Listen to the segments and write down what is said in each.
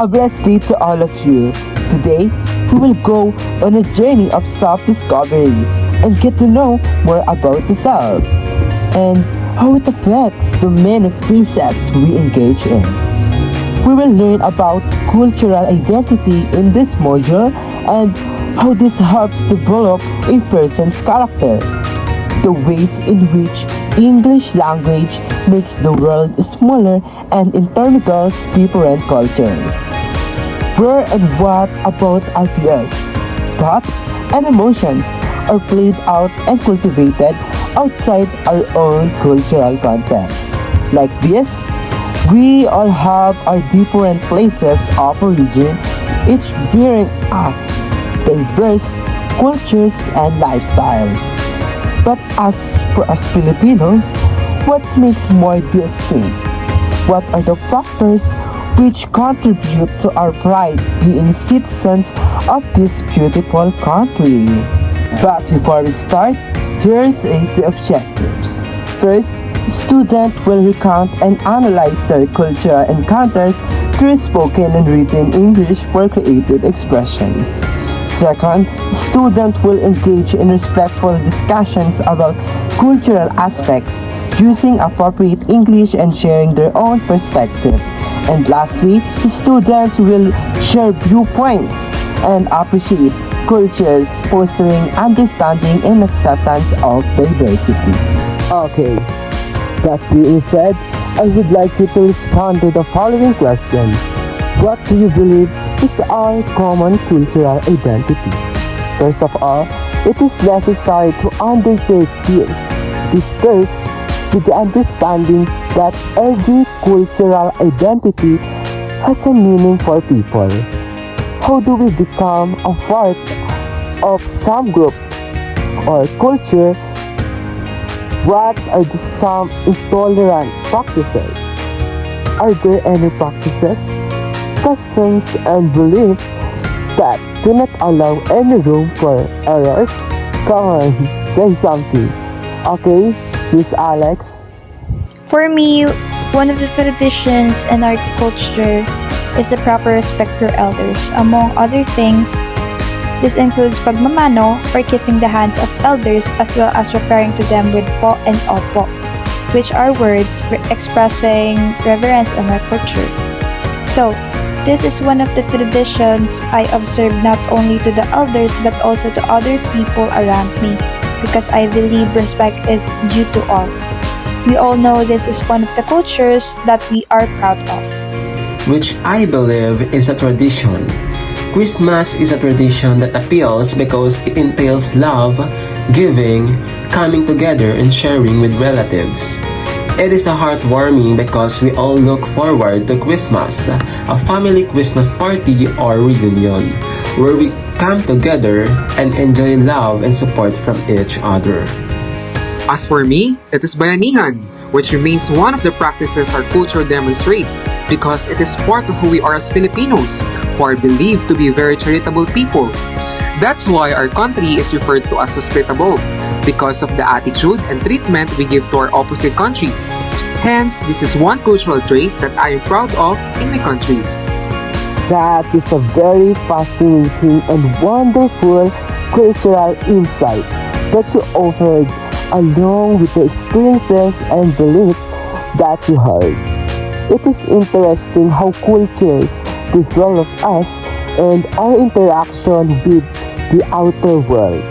A blessed day to all of you. Today, we will go on a journey of self-discovery and get to know more about the self and how it affects the many precepts we engage in. We will learn about cultural identity in this module and how this helps develop a person's character, the ways in which English language makes the world smaller and intermingles different cultures. Where and what about our fears, thoughts, and emotions are played out and cultivated outside our own cultural context. Like this, we all have our different places of origin, each bearing us diverse cultures and lifestyles. But as for us Filipinos, what makes more distinct? What are the factors which contribute to our pride being citizens of this beautiful country? But before we start, here's the objectives. First, students will recount and analyze their cultural encounters through spoken and written English for creative expressions. Second, students will engage in respectful discussions about cultural aspects, using appropriate English and sharing their own perspective. And lastly, students will share viewpoints and appreciate cultures, fostering understanding and acceptance of diversity. Okay, that being said, I would like you to respond to the following question. What do you believe is our common cultural identity? First of all, it is necessary to undertake this course with the understanding that every cultural identity has a meaning for people. How do we become a part of some group or culture? What are some intolerant practices? Are there any practices, customs, and beliefs that do not allow any room for errors? Come on, say something. Okay, Miss Alex? For me, one of the traditions in our culture is the proper respect for elders. Among other things, this includes pagmamano or kissing the hands of elders as well as referring to them with po and opo, which are words expressing reverence in our culture. So, this is one of the traditions I observe not only to the elders but also to other people around me, because I believe respect is due to all. We all know this is one of the cultures that we are proud of. Which I believe is a tradition. Christmas is a tradition that appeals because it entails love, giving, coming together, and sharing with relatives. It is a heartwarming because we all look forward to Christmas, a family Christmas party or reunion, where we come together and enjoy love and support from each other. As for me, it is bayanihan, which remains one of the practices our culture demonstrates because it is part of who we are as Filipinos, who are believed to be very charitable people. That's why our country is referred to as hospitable, because of the attitude and treatment we give to our opposite countries. Hence, this is one cultural trait that I am proud of in my country. That is a very fascinating and wonderful cultural insight that you offered along with the experiences and beliefs that you heard. It is interesting how cultures develop us and our interaction with the outer world.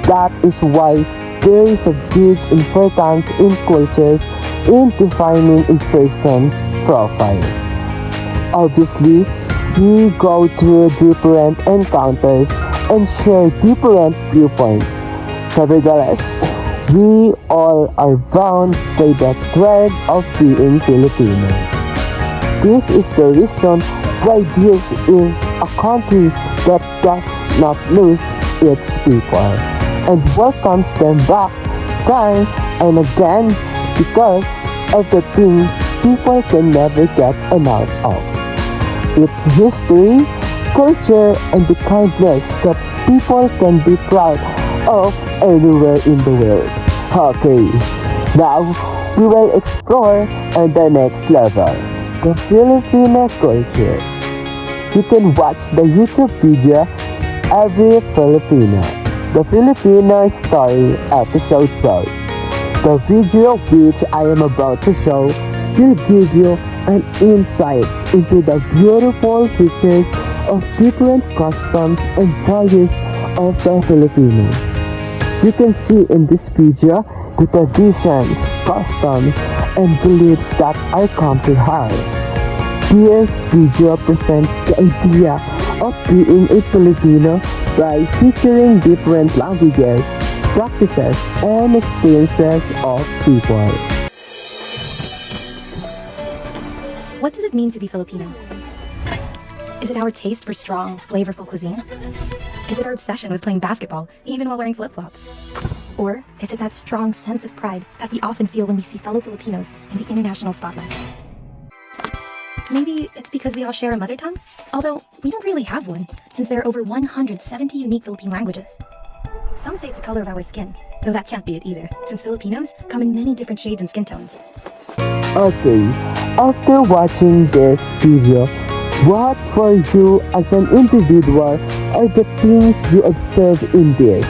That is why there is a big importance in cultures in defining a person's profile. Obviously, we go through different encounters and share different viewpoints. Nevertheless, we all are bound by the thread of being Filipinos. This is the reason why this is a country that does not lose its people and welcomes them back time and again because of the things people can never get enough of. Its history, culture, and the kindness that people can be proud of anywhere in the world. Okay, now we will explore on the next level, the Filipino culture. you can watch the YouTube video Every Filipino, the Filipino Story Episode 12. The video which I am about to show will give you an insight into the beautiful features of different customs and values of the Filipinos. You can see in this video the traditions, customs, and beliefs that our country has. This video presents the idea of being a Filipino by featuring different languages, practices, and experiences of people. What does it mean to be Filipino? Is it our taste for strong, flavorful cuisine? Is it our obsession with playing basketball, even while wearing flip-flops? Or is it that strong sense of pride that we often feel when we see fellow Filipinos in the international spotlight? Maybe it's because we all share a mother tongue? Although, we don't really have one, since there are over 170 unique Philippine languages. Some say it's the color of our skin, though that can't be it either, since Filipinos come in many different shades and skin tones. Okay, after watching this video, what for you as an individual are the things you observe in this?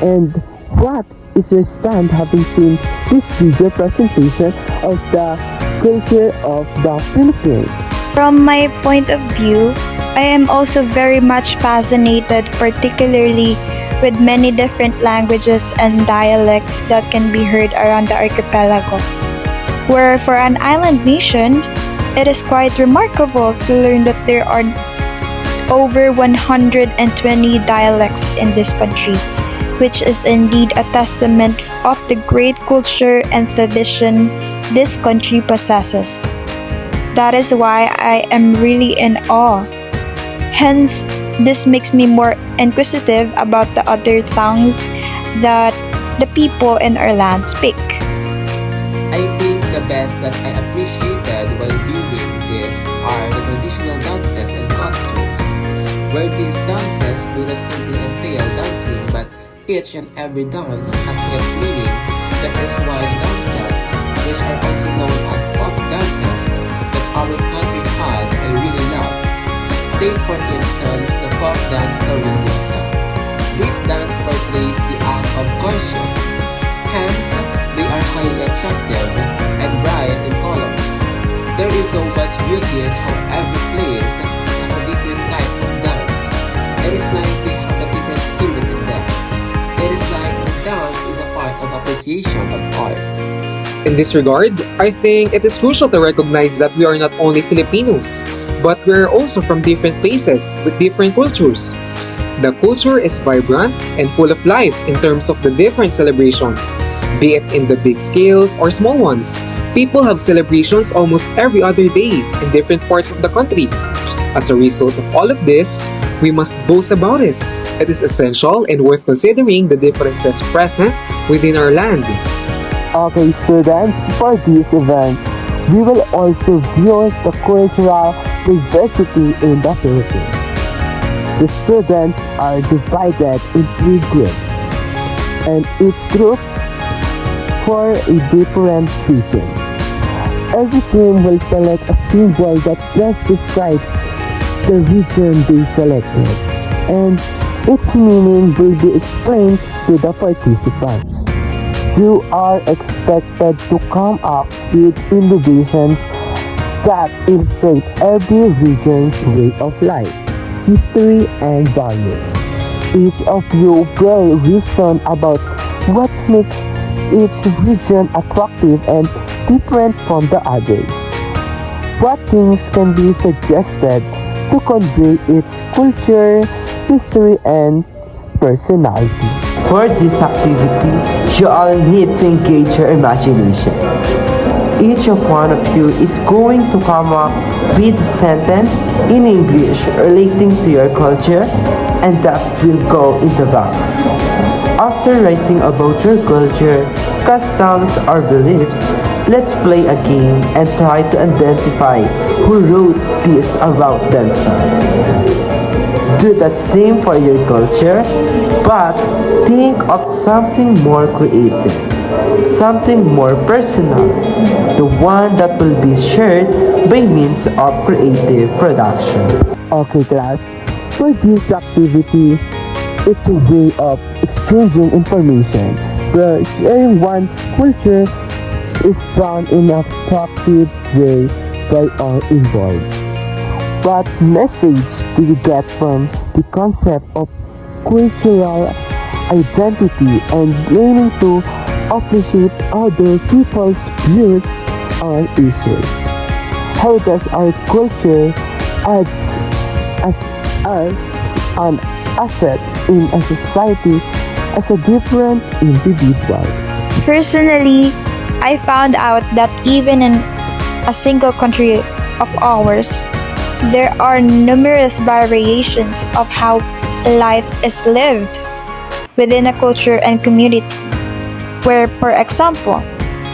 And what is your stand having seen this video presentation of the culture of the Philippines? From my point of view, I am also very much fascinated, particularly with many different languages and dialects that can be heard around the archipelago. Where for an island nation, it is quite remarkable to learn that there are over 120 dialects in this country, which is indeed a testament of the great culture and tradition this country possesses. That is why I am really in awe. Hence, this makes me more inquisitive about the other tongues that the people in our land speak. I think the best that I appreciated while viewing this are the traditional dances and costumes, where these dances do not simply entail dancing, but each and every dance has its meaning. That is why dances, which are also known as folk dances, that our country has, I really love. Take for instance the folk dance Karindusa. This dance portrays the act of courtship. Hence, they are highly attractive and bright in colors. There is so much beauty in how every place has a different type of dance. It is like they have a different spirit in them. It is like the dance is a part of appreciation of art. In this regard, I think it is crucial to recognize that we are not only Filipinos, but we are also from different places with different cultures. The culture is vibrant and full of life in terms of the different celebrations, be it in the big scales or small ones. People have celebrations almost every other day in different parts of the country. As a result of all of this, we must boast about it. It is essential and worth considering the differences present within our land. Okay, students, for this event, we will also view the cultural diversity in the Philippines. The students are divided in 3 groups, and each group for a different region. Every team will select a symbol that best describes the region they selected, and its meaning will be explained to the participants. You are expected to come up with innovations that illustrate every region's way of life, history, and values. Each of you will reason about what makes each region attractive and different from the others. What things can be suggested to convey its culture, history, and personality. For this activity, you all need to engage your imagination. Each of one of you is going to come up with a sentence in English relating to your culture, and that will go in the box. After writing about your culture, customs, or beliefs, let's play a game and try to identify who wrote this about themselves. Do the same for your culture, but think of something more creative, something more personal, the one that will be shared by means of creative production. Okay, class. For this activity, it's a way of exchanging information where sharing one's culture is done in an constructive way by all involved. What message do you get from the concept of cultural identity and learning to appreciate other people's views on issues? How does our culture act as an asset in a society as a different individual? Personally, I found out that even in a single country of ours, there are numerous variations of how life is lived within a culture and community, where, for example,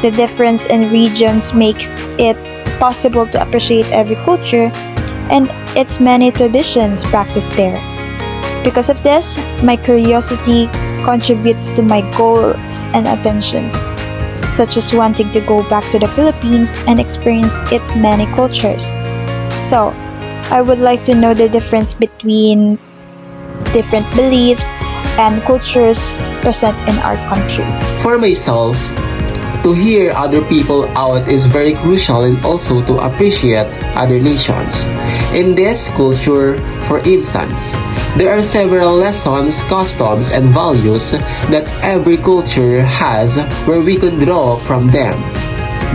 the difference in regions makes it possible to appreciate every culture and its many traditions practiced there. Because of this, my curiosity contributes to my goals and attentions, such as wanting to go back to the Philippines and experience its many cultures. So, I would like to know the difference between different beliefs and cultures present in our country. For myself, to hear other people out is very crucial and also to appreciate other nations. In this culture, for instance, there are several lessons, customs, and values that every culture has where we can draw from them.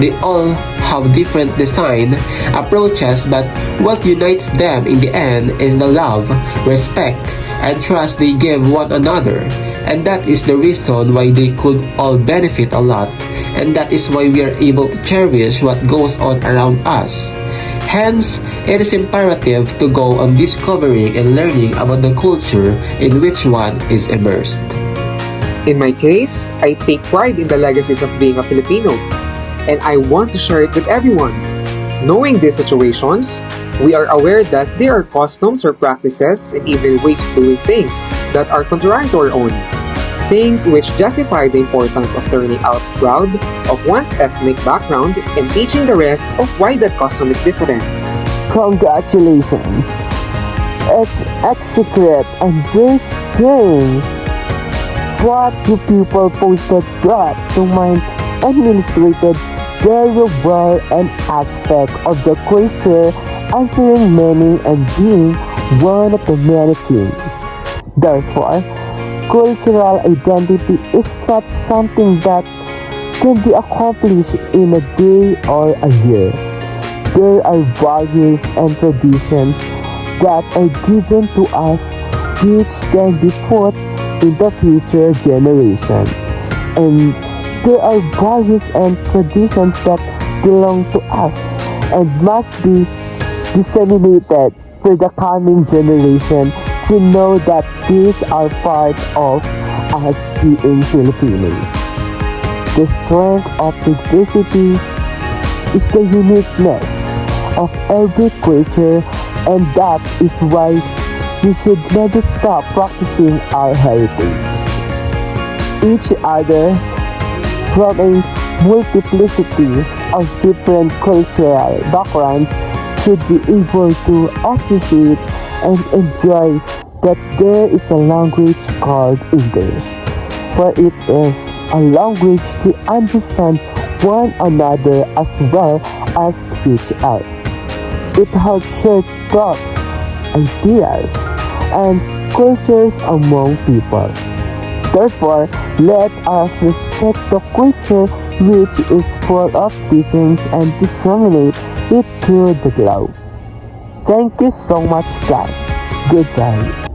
They all have different design approaches, but what unites them in the end is the love, respect, and trust they give one another. And that is the reason why they could all benefit a lot, and that is why we are able to cherish what goes on around us. Hence, it is imperative to go on discovering and learning about the culture in which one is immersed. In my case, I take pride in the legacies of being a Filipino, and I want to share it with everyone. Knowing these situations, we are aware that there are customs or practices and even ways of doing things that are contrary to our own. Things which justify the importance of turning out proud of one's ethnic background and teaching the rest of why that custom is different. Congratulations! It's execrate and very stirring. What you people posted brought to mind and illustrated very well an aspect of the culture, answering many and being one of the many things. Therefore, cultural identity is not something that can be accomplished in a day or a year. There are values and traditions that are given to us which can be put in the future generation. And there are values and traditions that belong to us and must be disseminated for the coming generation to know that these are part of us being Filipinos. The strength of diversity is the uniqueness of every culture, and that is why we should never stop practicing our heritage. Each other from a multiplicity of different cultural backgrounds should be able to appreciate and enjoy that there is a language called English, for it is a language to understand one another as well as reach out. It helps share thoughts, ideas, and cultures among people. Therefore, let us respect the culture which is full of teachings and disseminate it through the globe. Thank you so much, guys. Goodbye.